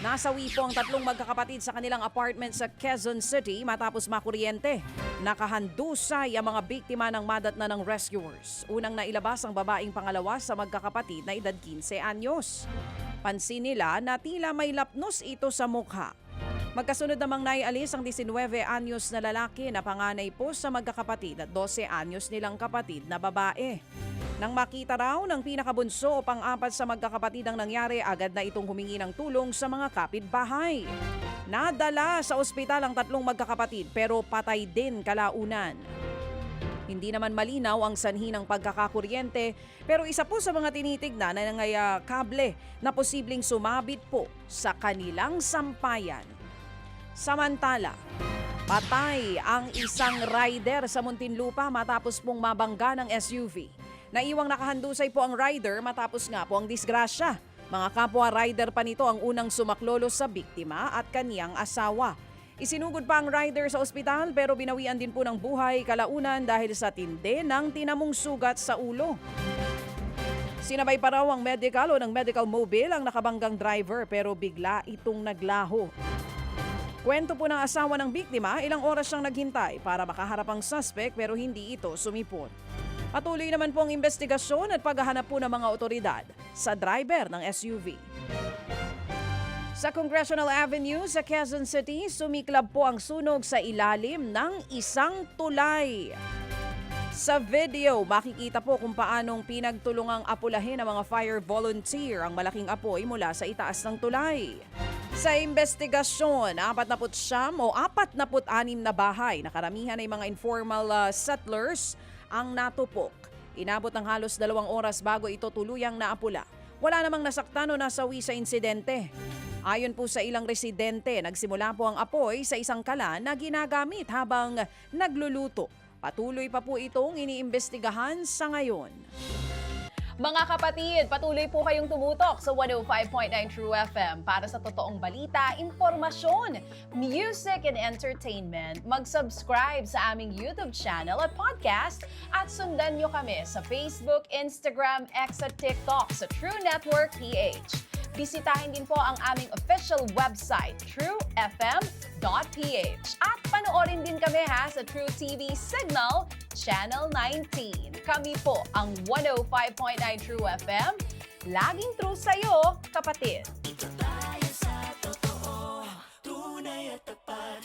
Nasawi po ang tatlong magkakapatid sa kanilang apartment sa Quezon City matapos makuryente. Nakahandusay ang mga biktima ng madatna ng rescuers. Unang nailabas ang babaeng pangalawa sa magkakapatid na edad 15 anyos. Pansin nila na tila may lapnos ito sa mukha. Magkasunod namang naialis ang 19 anyos na lalaki na panganay po sa magkakapatid at 12 anyos nilang kapatid na babae. Nang makita raw ng pinakabunso o pang-apat sa magkakapatid ang nangyari, agad na itong humingi ng tulong sa mga kapitbahay. Nadala sa ospital ang tatlong magkakapatid pero patay din kalaunan. Hindi naman malinaw ang sanhi ng pagkakakuryente pero isa po sa mga tinitignan ay kable na posibleng sumabit po sa kanilang sampayan. Samantala, patay ang isang rider sa Muntinlupa matapos pong mabangga ng SUV. Naiwang nakahandusay po ang rider matapos nga po ang disgrasya. Mga kapwa rider pa nito ang unang sumaklolo sa biktima at kaniyang asawa. Isinugod pa ang rider sa ospital pero binawian din po ng buhay kalaunan dahil sa tindi ng tinamong sugat sa ulo. Sinabay pa raw ang medical o ng medical mobile ang nakabanggang driver pero bigla itong naglaho. Kwento po ng asawa ng biktima, ilang oras siyang naghintay para makaharap ang suspect pero hindi ito sumipot. Patuloy naman po ang investigasyon at paghahanap po ng mga otoridad sa driver ng SUV. Sa Congressional Avenue sa Quezon City, sumiklab po ang sunog sa ilalim ng isang tulay. Sa video, makikita po kung paanong pinagtulungang apulahin ng mga fire volunteer ang malaking apoy mula sa itaas ng tulay. Sa investigasyon, 49 o 46 na bahay na karamihan ay mga informal settlers ang natupok. Inabot ng halos 2 oras bago ito tuluyang naapula. Wala namang nasaktan o nasawi sa insidente. Ayon po sa ilang residente, nagsimula po ang apoy sa isang kalan na ginagamit habang nagluluto. Patuloy pa po itong iniimbestigahan sa ngayon. Mga kapatid, patuloy po kayong tumutok sa 105.9 True FM para sa totoong balita, impormasyon, music and entertainment. Mag-subscribe sa aming YouTube channel at podcast at sundan nyo kami sa Facebook, Instagram, X at TikTok sa True Network PH. Bisitahin din po ang aming official website, truefm.ph. At panoorin din kami sa True TV Signal, Channel 19. Kami po ang 105.9 True FM. Laging true sa'yo, kapatid.